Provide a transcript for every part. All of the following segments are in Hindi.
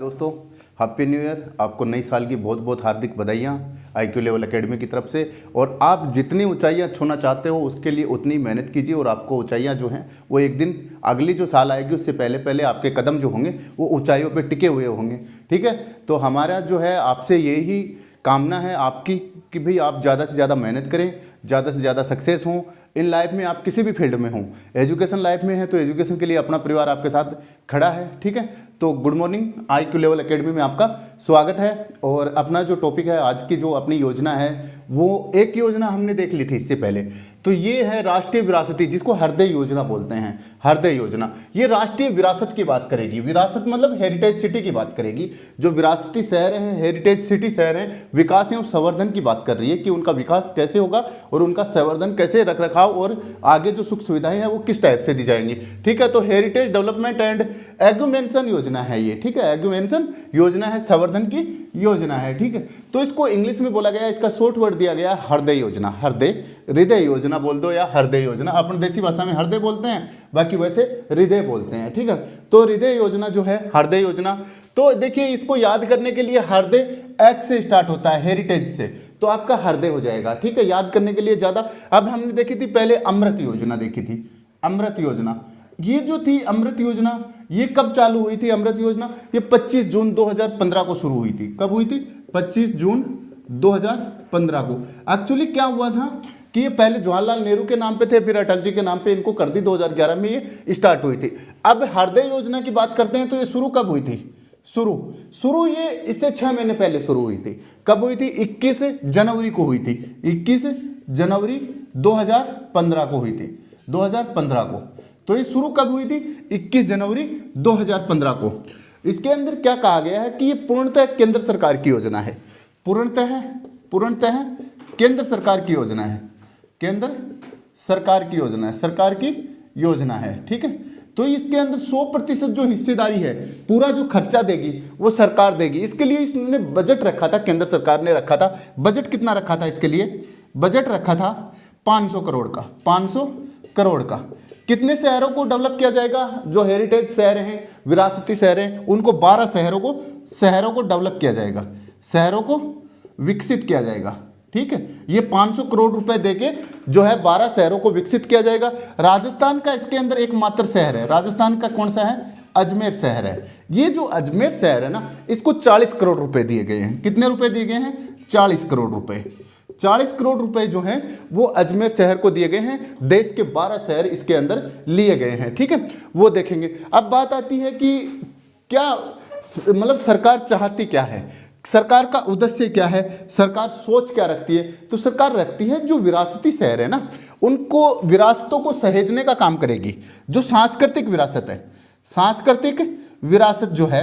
दोस्तों, हैप्पी न्यू ईयर। आपको नई साल की बहुत बहुत हार्दिक बधाइयाँ IQ लेवल एकेडमी की तरफ से। और आप जितनी ऊंचाइयाँ छूना चाहते हो उसके लिए उतनी मेहनत कीजिए और आपको ऊंचाइयाँ जो हैं वो एक दिन अगली जो साल आएगी उससे पहले पहले आपके कदम जो होंगे वो ऊंचाइयों पे टिके हुए होंगे। ठीक है, तो हमारा जो है आपसे यही कामना है आपकी कि भाई आप ज़्यादा से ज़्यादा मेहनत करें, ज़्यादा से ज़्यादा सक्सेस हों इन लाइफ में। आप किसी भी फील्ड में हों, एजुकेशन लाइफ में है तो एजुकेशन के लिए अपना परिवार आपके साथ खड़ा है। ठीक है, तो good morning, IQ level academy में आपका स्वागत है। और अपना जो टॉपिक है आज की जो अपनी योजना है वो एक योजना हमने देख ली थी इससे पहले, तो ये है राष्ट्रीय विरासती, जिसको हृदय योजना बोलते हैं। हृदय योजना ये राष्ट्रीय विरासत की बात करेगी। विरासत मतलब हेरिटेज सिटी की बात करेगी। जो विरासती शहर हैं, हेरिटेज सिटी शहर हैं, विकास एवं संवर्धन की बात कर रही है कि उनका विकास कैसे होगा और उनका संवर्धन कैसे, रख रखाव और आगे जो सुख सुविधाएं हैं वो किस टाइप से दी जाएंगी। ठीक है, तो हेरिटेज डेवलपमेंट एंड एग्यूमेंशन योजना है ये। ठीक है, एग्यूमेंशन योजना है, संवर्धन की योजना है। ठीक है, तो इसको इंग्लिश में बोला गया, इसका शॉर्ट वर्ड दिया गया हृदय योजना। हृदय योजना बोल दो या हृदय योजना, अपन देसी भाषा में हृदय बोलते हैं, बाकी वैसे हृदय बोलते हैं। ठीक है, तो हृदय योजना जो है हृदय योजना, तो देखिए इसको याद करने के लिए हृदय H से स्टार्ट होता है, हेरिटेज से, तो आपका हृदय हो जाएगा। ठीक है, याद करने के लिए ज़्यादा। अब हमने देखी थी पहले अमृत योजना देखी थी। अमृत योजना ये जो थी, अमृत योजना ये कब चालू हुई थी? अमृत योजना ये 25 जून 2015 को शुरू हुई थी। कब हुई थी? 25 जून 2015 को। एक्चुअली क्या हुआ था कि ये पहले जवाहरलाल नेहरू के नाम पे थे, फिर अटल जी के नाम पे इनको कर दी, 2011 में ये स्टार्ट हुई थी। अब हृदय योजना की बात करते हैं तो ये शुरू कब हुई थी? शुरू ये इससे 6 महीने पहले शुरू हुई थी। कब हुई थी? 21 जनवरी को हुई थी। 21 जनवरी 2015 को हुई थी, 2015 को। तो ये शुरू कब हुई थी? 21 जनवरी 2015 को। इसके अंदर क्या कहा गया है कि ये पूर्णतः केंद्र सरकार की योजना है। पूर्णतः केंद्र सरकार की योजना है। केंद्र सरकार की योजना है, सरकार की योजना है। ठीक है, तो इसके अंदर 100% जो हिस्सेदारी है, पूरा जो खर्चा देगी वो सरकार देगी। इसके लिए इसने बजट रखा था, केंद्र सरकार ने रखा था। बजट कितना रखा था इसके लिए? बजट रखा था 500 करोड़ का। 500 करोड़ का। कितने शहरों को डेवलप किया जाएगा? जो हेरिटेज शहर हैं, विरासती शहर हैं, उनको 12 शहरों को डेवलप किया जाएगा, शहरों को विकसित किया जाएगा। ठीक है, ये 500 करोड़ रुपए देके जो है 12 शहरों को विकसित किया जाएगा। राजस्थान का इसके अंदर एकमात्र शहर है। राजस्थान का कौन सा है? अजमेर शहर है। ये जो अजमेर शहर है ना, इसको 40 करोड़ रुपए दिए गए हैं। कितने रुपए दिए गए हैं? 40 करोड़ रुपए। 40 करोड़ रुपए जो हैं वो अजमेर शहर को दिए गए हैं। देश के 12 शहर इसके अंदर लिए गए हैं। ठीक है, वो देखेंगे। अब बात आती है कि क्या मतलब सरकार चाहती क्या है, सरकार का उद्देश्य क्या है, सरकार सोच क्या रखती है? तो सरकार रखती है जो विरासती शहर है ना, उनको विरासतों को सहेजने का काम करेगी। जो सांस्कृतिक विरासत है, सांस्कृतिक विरासत जो है,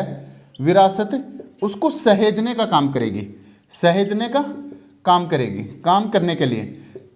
विरासत उसको सहेजने का काम करेगी, सहेजने का काम करेगी, काम करने के लिए।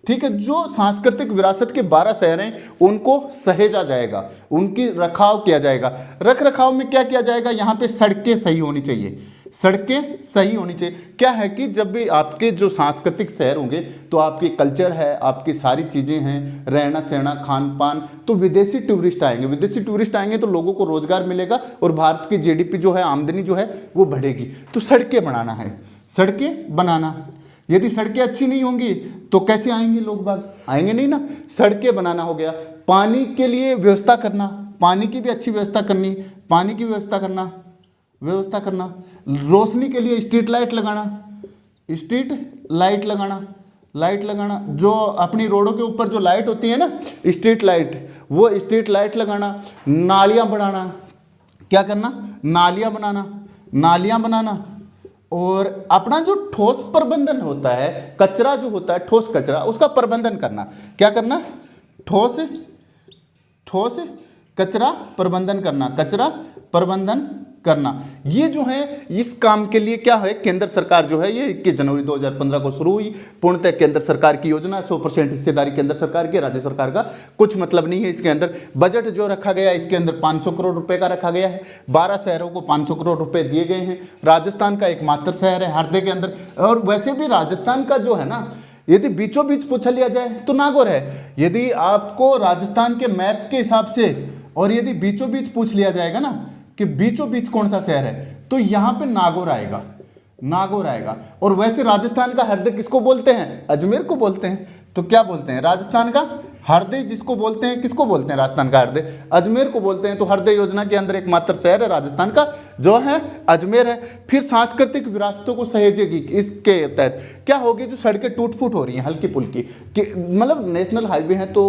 ठीक है, जो सांस्कृतिक विरासत के 12 शहर हैं उनको सहेजा जाएगा, उनकी रखाव किया जाएगा। रख रखाव में क्या किया जाएगा? यहाँ पे सड़कें सही होनी चाहिए, सड़कें सही होनी चाहिए। क्या है कि जब भी आपके जो सांस्कृतिक शहर होंगे तो आपकी कल्चर है, आपकी सारी चीज़ें हैं, रहना सहना खान पान, तो विदेशी टूरिस्ट आएंगे। विदेशी टूरिस्ट आएंगे तो लोगों को रोजगार मिलेगा और भारत की GDP जो है, आमदनी जो है वो बढ़ेगी। तो सड़कें बनाना है, सड़कें बनाना। यदि सड़कें अच्छी नहीं होंगी तो कैसे आएंगे लोग बाग? आएंगे नहीं ना। सड़कें बनाना हो गया। पानी के लिए व्यवस्था करना, पानी की भी अच्छी व्यवस्था करनी, पानी की व्यवस्था करना, रोशनी के लिए स्ट्रीट लाइट लगाना, स्ट्रीट लाइट लगाना, लाइट लगाना। जो अपनी रोडों के ऊपर जो लाइट होती है ना, स्ट्रीट लाइट, वो स्ट्रीट लाइट लगाना। नालियाँ बनाना, क्या करना? नालियाँ बनाना, नालियाँ बनाना। और अपना जो ठोस प्रबंधन होता है, कचरा जो होता है, ठोस कचरा, उसका प्रबंधन करना। क्या करना? ठोस कचरा प्रबंधन करना, कचरा प्रबंधन करना। ये जो है इस काम के लिए क्या है, केंद्र सरकार जो है ये 21 जनवरी 2015 को शुरू हुई। पूर्णतः केंद्र सरकार की योजना, 100% हिस्सेदारी केंद्र सरकार की, राज्य सरकार का कुछ मतलब नहीं है। इसके अंदर बजट जो रखा गया, इसके अंदर 500 करोड़ रुपए का रखा गया है। 12 शहरों को 500 करोड़ रुपए दिए गए हैं। राजस्थान का एकमात्र शहर है हृदय के अंदर। और वैसे भी राजस्थान का जो है ना, यदि बीचों बीच पूछा लिया जाए तो नागौर है। यदि आपको राजस्थान के मैप के हिसाब से और यदि बीचों बीच पूछ लिया जाएगा ना कि बीचों बीच कौन सा शहर है, तो यहाँ पे नागौर आएगा, नागौर आएगा। और वैसे राजस्थान का हृदय किसको बोलते हैं? अजमेर को बोलते हैं। तो क्या बोलते हैं? राजस्थान का हृदय जिसको बोलते हैं, किसको बोलते हैं? राजस्थान का हृदय अजमेर को बोलते हैं। तो हृदय योजना के अंदर एकमात्र शहर है राजस्थान का जो है अजमेर है। फिर सांस्कृतिक विरासतों को सहेजेगी, इसके तहत क्या होगी? जो सड़कें टूट फूट हो रही हैं हल्की पुल्की, मतलब नेशनल हाईवे है तो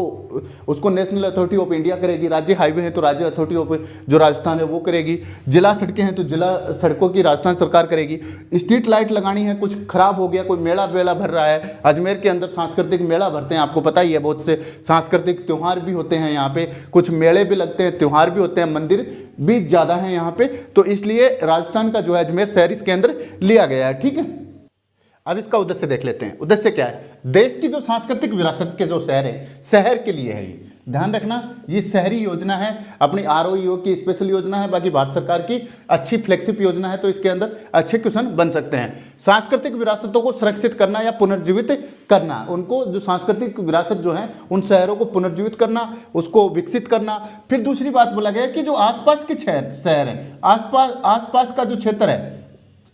उसको नेशनल अथॉरिटी ऑफ इंडिया करेगी, राज्य हाईवे है तो राज्य अथॉरिटी ऑफ जो राजस्थान है वो करेगी, जिला सड़कें हैं तो जिला सड़कों की राजस्थान सरकार करेगी। स्ट्रीट लाइट लगानी है, कुछ खराब हो गया, कोई मेला वेला भर रहा है, अजमेर के अंदर सांस्कृतिक मेला भरते हैं, आपको पता ही है, बहुत से सांस्कृतिक त्यौहार भी होते हैं यहाँ पे, कुछ मेले भी लगते हैं, त्यौहार भी होते हैं, मंदिर भी ज़्यादा हैं यहाँ पे। तो इसलिए राजस्थान का जो है अजमेर शहर इसके अंदर लिया गया है। ठीक है, अब इसका उद्देश्य देख लेते हैं। उद्देश्य क्या है? देश की जो सांस्कृतिक विरासत के जो शहर है, शहर के लिए है ये, ध्यान रखना, ये शहरी योजना है, अपनी ROEO की स्पेशल योजना है, बाकी भारत सरकार की अच्छी फ्लैगशिप योजना है, तो इसके अंदर अच्छे क्वेश्चन बन सकते हैं। सांस्कृतिक विरासतों को संरक्षित करना या पुनर्जीवित करना, उनको जो सांस्कृतिक विरासत जो है उन शहरों को पुनर्जीवित करना, उसको विकसित करना। फिर दूसरी बात बोला गया कि जो आसपास के शहर है, आसपास का जो क्षेत्र है,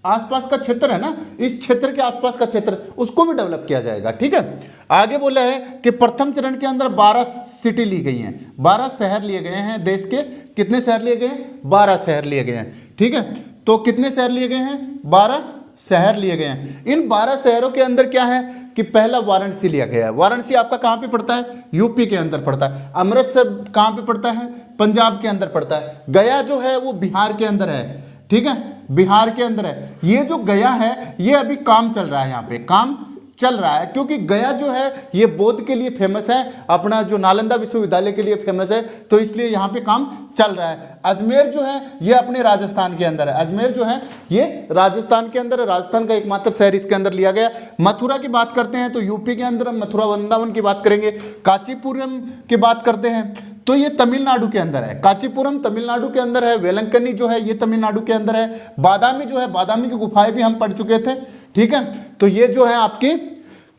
आसपास का क्षेत्र है ना, इस क्षेत्र के आसपास का क्षेत्र उसको भी डेवलप किया जाएगा। ठीक है, आगे बोला है कि प्रथम चरण के अंदर 12 सिटी ली गई हैं, 12 शहर लिए गए हैं। देश के कितने शहर लिए गए हैं? 12 शहर लिए गए हैं। ठीक है, तो कितने शहर लिए गए हैं? 12 शहर लिए गए हैं। इन 12 शहरों के अंदर क्या है कि पहला वाराणसी लिया गया है। वाराणसी आपका कहाँ पे पड़ता है? यूपी के अंदर पड़ता है। अमृतसर कहाँ पे पड़ता है? पंजाब के अंदर पड़ता है। गया जो है वो बिहार के अंदर है। ठीक है, बिहार के अंदर है। ये जो गया है ये अभी काम चल रहा है, यहाँ पे काम चल रहा है, क्योंकि गया जो है ये बौद्ध के लिए फेमस है, अपना जो नालंदा विश्वविद्यालय के लिए फेमस है, तो इसलिए यहाँ पे काम चल रहा है। अजमेर जो है ये अपने राजस्थान के अंदर है। अजमेर जो है ये राजस्थान के अंदर है, राजस्थान का एकमात्र शहर इसके अंदर लिया गया। मथुरा की बात करते हैं तो यूपी के अंदर, मथुरा वृंदावन की बात करेंगे। कांचीपुरम की बात करते हैं तो ये तमिलनाडु के अंदर है। कांचीपुरम तमिलनाडु के अंदर है। वेलंकन्नी जो है ये तमिलनाडु के अंदर है। बादामी जो है, बादामी की गुफाएं भी हम पढ़ चुके थे। ठीक है, तो ये जो है आपकी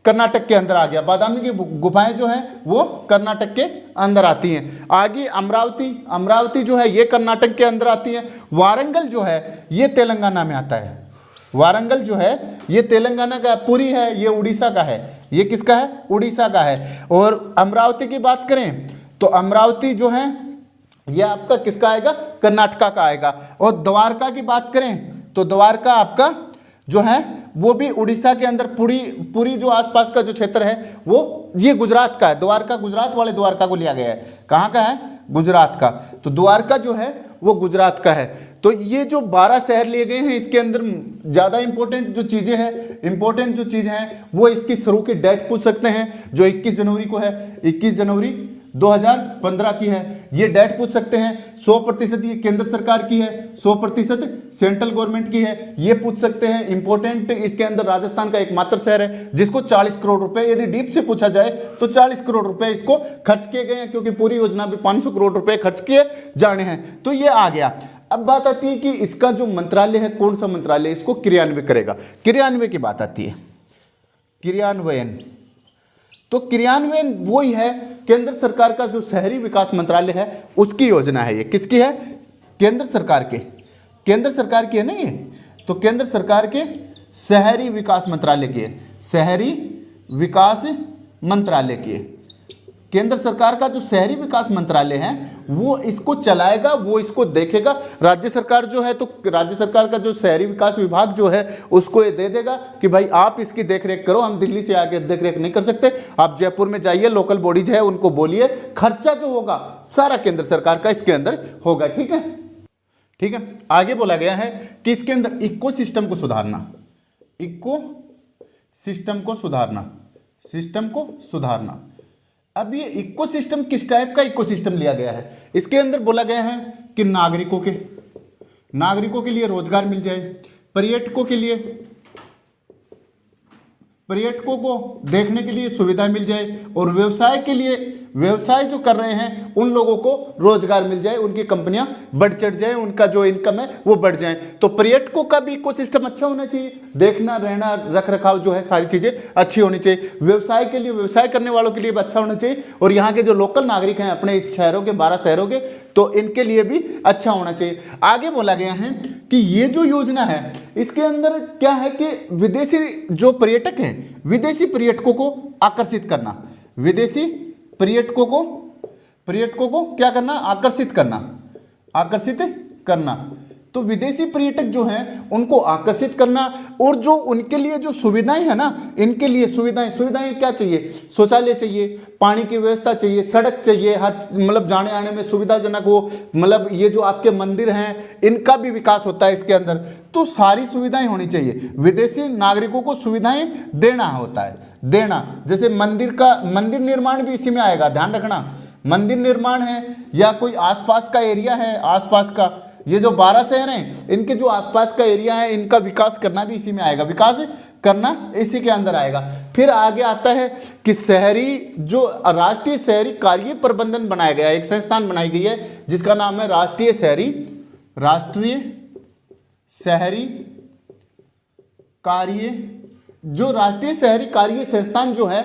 कर्नाटक के अंदर आ गया। बादामी की गुफाएं जो है वो कर्नाटक के अंदर आती हैं। आगे अमरावती, अमरावती जो है ये कर्नाटक के अंदर आती है। वारंगल जो है ये तेलंगाना में आता है। वारंगल जो है ये तेलंगाना का, पुरी है ये उड़ीसा का है। ये किसका है? उड़ीसा का है। और अमरावती की बात करें तो अमरावती जो है ये आपका किसका आएगा? कर्नाटका का आएगा। और द्वारका की बात करें तो द्वारका आपका जो है वो भी उड़ीसा के अंदर, पुरी जो आसपास का जो क्षेत्र है वो ये गुजरात का है। द्वारका गुजरात वाले द्वारका को लिया गया है। कहाँ का है? गुजरात का। तो द्वारका जो है वो गुजरात का है। तो ये जो 12 शहर लिए गए हैं इसके अंदर ज़्यादा इंपॉर्टेंट जो चीज़ें हैं वो इसकी शुरू की डेट पूछ सकते हैं, जो 21 जनवरी को है, 21 जनवरी 2015 की है, ये डेट पूछ सकते हैं। 100% ये केंद्र सरकार की है, 100% सेंट्रल गवर्नमेंट की है, ये पूछ सकते हैं। इंपॉर्टेंट इसके अंदर राजस्थान का एकमात्र शहर है जिसको 40 करोड़ रुपए, यदि डीप से पूछा जाए तो 40 करोड़ रुपए इसको खर्च किए गए हैं, क्योंकि पूरी योजना में 500 करोड़ रुपए खर्च किए जाने हैं। तो ये आ गया। अब बात आती है कि इसका जो मंत्रालय है, कौन सा मंत्रालय इसको क्रियान्वयन करेगा? क्रियान्वयन की बात आती है। क्रियान्वयन, तो क्रियान्वयन वही है, केंद्र सरकार का जो शहरी विकास मंत्रालय है उसकी योजना है। ये किसकी है? केंद्र सरकार की है ना ये। तो केंद्र सरकार के शहरी विकास मंत्रालय की है, शहरी विकास मंत्रालय की है। केंद्र सरकार का जो शहरी विकास मंत्रालय है वो इसको चलाएगा, वो इसको देखेगा। राज्य सरकार जो है, तो राज्य सरकार का जो शहरी विकास विभाग जो है उसको ये दे देगा कि भाई आप इसकी देखरेख करो, हम दिल्ली से आके देखरेख नहीं कर सकते, आप जयपुर में जाइए, लोकल बॉडीज है उनको बोलिए, खर्चा जो होगा सारा केंद्र सरकार का इसके अंदर होगा। ठीक है, ठीक है। आगे बोला गया है कि इसके अंदर इकोसिस्टम को सुधारना, इकोसिस्टम को सुधारना, सिस्टम को सुधारना। अब ये इकोसिस्टम किस टाइप का इकोसिस्टम लिया गया है? इसके अंदर बोला गया है कि नागरिकों के लिए रोजगार मिल जाए, पर्यटकों के लिए पर्यटकों को देखने के लिए सुविधा मिल जाए और व्यवसाय के लिए, व्यवसाय जो कर रहे हैं उन लोगों को रोजगार मिल जाए, उनकी कंपनियां बढ़ चढ़ जाए, उनका जो इनकम है वो बढ़ जाए। तो पर्यटकों का भी इकोसिस्टम अच्छा होना चाहिए, देखना रहना रख रखाव जो है सारी चीज़ें अच्छी होनी चाहिए। व्यवसाय के लिए, व्यवसाय करने वालों के लिए भी अच्छा होना चाहिए और यहाँ के जो लोकल नागरिक हैं अपने शहरों के, 12 शहरों के, तो इनके लिए भी अच्छा होना चाहिए। आगे बोला गया है कि ये जो योजना है इसके अंदर क्या है कि विदेशी जो पर्यटक हैं, विदेशी पर्यटकों को आकर्षित करना, विदेशी पर्यटकों को क्या करना, आकर्षित करना। तो विदेशी पर्यटक जो हैं उनको आकर्षित करना और जो उनके लिए जो सुविधाएं है ना, इनके लिए सुविधाएं क्या चाहिए, शौचालय चाहिए, पानी की व्यवस्था चाहिए, सड़क चाहिए, हर मतलब जाने आने में सुविधाजनक हो, मतलब ये जो आपके मंदिर हैं इनका भी विकास होता है इसके अंदर, तो सारी सुविधाएं होनी चाहिए। विदेशी नागरिकों को सुविधाएं देना होता है, देना। जैसे मंदिर निर्माण भी इसी में आएगा, ध्यान रखना। मंदिर निर्माण है या कोई आसपास का एरिया है, आसपास का ये जो 12 शहर हैं इनके जो आसपास का एरिया है इनका विकास करना भी इसी में आएगा, विकास करना इसी के अंदर आएगा। फिर आगे आता है कि शहरी जो राष्ट्रीय शहरी कार्य प्रबंधन बनाया गया है, एक संस्थान बनाई गई है जिसका नाम है राष्ट्रीय शहरी कार्य संस्थान जो है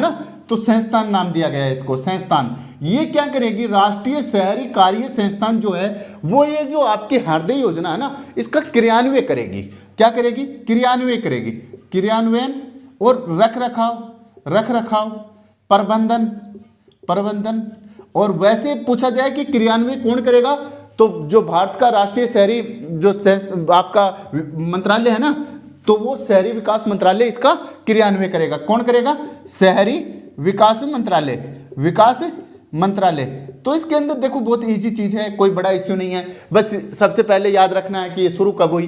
ना, तो संस्थान नाम दिया गया है इसको, संस्थान। ये क्या करेगी, राष्ट्रीय शहरी कार्य संस्थान जो है वो ये जो आपकी हृदय योजना है ना इसका क्रियान्वयन करेगी। क्या करेगी, क्रियान्वयन करेगी, क्रियान्वयन और रख रखाव प्रबंधन। और वैसे पूछा जाए कि क्रियान्वयन कौन करेगा, तो जो भारत का राष्ट्रीय शहरी जो आपका मंत्रालय है ना, तो वो शहरी विकास मंत्रालय इसका क्रियान्वयन करेगा। कौन करेगा, शहरी विकास मंत्रालय। तो इसके अंदर देखो बहुत इजी चीज़ है, कोई बड़ा इश्यू नहीं है। बस सबसे पहले याद रखना है कि ये शुरू कब हुई,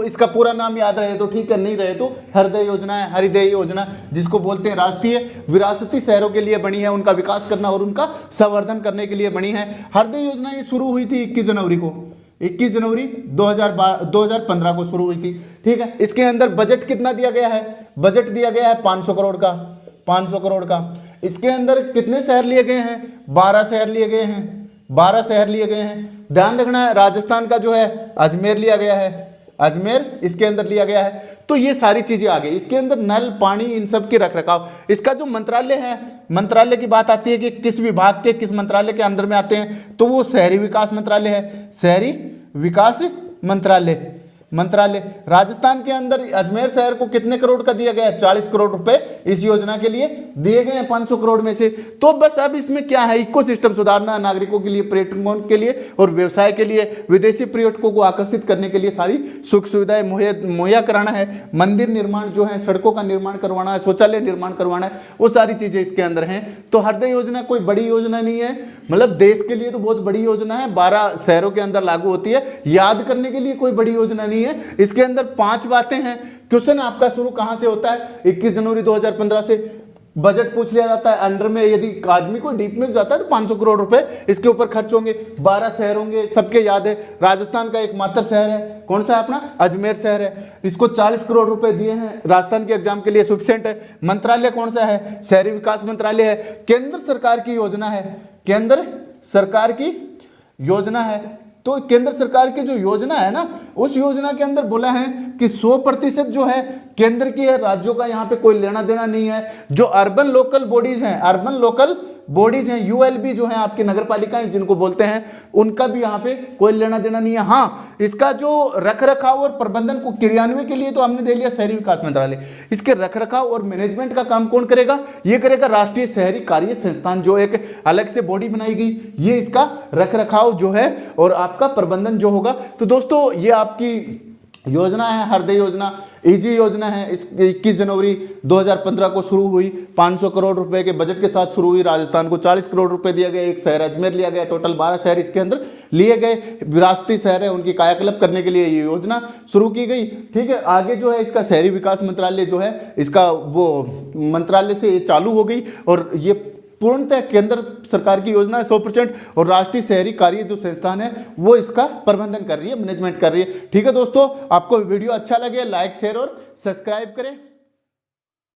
इसका पूरा नाम याद रहे तो ठीक है, नहीं रहे तो हृदय योजना है, हृदय योजना जिसको बोलते हैं राष्ट्रीय विरासती शहरों के लिए बनी है, उनका विकास करना और उनका संवर्धन करने के लिए बनी है। हृदय योजना ये शुरू हुई थी 21 जनवरी 2015 को शुरू हुई थी, ठीक है। इसके अंदर बजट कितना दिया गया है, बजट दिया गया है 500 करोड़ का। इसके अंदर कितने शहर लिए गए हैं, 12 शहर लिए गए हैं। ध्यान रखना है राजस्थान का जो है अजमेर लिया गया है, अजमेर इसके अंदर लिया गया है। तो ये सारी चीजें आ गई। इसके अंदर नल, पानी, इन सब के रख रखाव। इसका जो मंत्रालय है, मंत्रालय की बात आती है कि किस विभाग के किस मंत्रालय के अंदर में आते हैं, तो वो शहरी विकास मंत्रालय है, शहरी विकास मंत्रालय। राजस्थान के अंदर अजमेर शहर को कितने करोड़ का दिया गया है, 40 करोड़ रुपए इस योजना के लिए दिए गए हैं 500 करोड़ में से। तो बस अब इसमें क्या है, इकोसिस्टम सुधारना, नागरिकों के लिए, पर्यटकों के लिए और व्यवसाय के लिए, विदेशी पर्यटकों को आकर्षित करने के लिए सारी सुख सुविधाएं मुहैया कराना है। मंदिर निर्माण जो है, सड़कों का निर्माण करवाना है, शौचालय निर्माण करवाना है, वो सारी चीजें इसके अंदर हैं। तो हृदय योजना कोई बड़ी योजना नहीं है, मतलब देश के लिए तो बहुत बड़ी योजना है, 12 शहरों के अंदर लागू होती है, याद करने के लिए कोई बड़ी योजना नहीं है। इसके अंदर 5 बातें हैं। क्वेश्चन आपका शुरू कहां से होता है, 21 जनवरी 2015 से बजट पूछ लिया जाता है। अंडर में यदि आदमी को डीप में जाता है तो 500 करोड़ रुपए इसके ऊपर खर्च होंगे, 12 शहर होंगे, सबके याद है। राजस्थान का एकमात्र शहर है, कौन सा है अपना, अजमेर शहर है, इसको 40 करोड़ रुपए दिए हैं, राजस्थान के एग्जाम के लिए सफिशिएंट है। मंत्रालय कौन सा है, शहरी विकास मंत्रालय है। केंद्र सरकार की योजना है, केंद्र सरकार की योजना है। तो केंद्र सरकार की जो योजना है ना, उस योजना के अंदर बोला है कि 100% जो है केंद्र की है, राज्यों का यहाँ पे कोई लेना देना नहीं है। जो अर्बन लोकल बॉडीज हैं, यूएलबी जो है आपकी नगर पालिकाएं जिनको बोलते हैं, उनका भी यहाँ पे कोई लेना देना नहीं है। हाँ, इसका जो रख रखाव और प्रबंधन को क्रियान्वयन के लिए तो हमने दे लिया शहरी विकास मंत्रालय। इसके रख रखाव और मैनेजमेंट का काम कौन करेगा, ये करेगा राष्ट्रीय शहरी कार्य संस्थान, जो एक अलग से बॉडी बनाई गई, ये इसका रख रखाव जो है और आपका प्रबंधन जो होगा। तो दोस्तों ये आपकी योजना है, हृदय योजना, इजी योजना है। इस 21 जनवरी 2015 को शुरू हुई, 500 करोड़ रुपए के बजट के साथ शुरू हुई। राजस्थान को 40 करोड़ रुपए दिया गया, एक शहर अजमेर लिया गया, टोटल 12 शहर इसके अंदर लिए गए। विरासती शहर है, उनकी कायाकल्प करने के लिए ये योजना शुरू की गई, ठीक है। आगे जो है इसका शहरी विकास मंत्रालय जो है, इसका वो मंत्रालय से चालू हो गई और ये पूर्णतः केंद्र सरकार की योजना है 100%, और राष्ट्रीय शहरी कार्य जो संस्थान है वो इसका प्रबंधन कर रही है, मैनेजमेंट कर रही है, ठीक है। दोस्तों आपको वीडियो अच्छा लगे लाइक शेयर और सब्सक्राइब करें।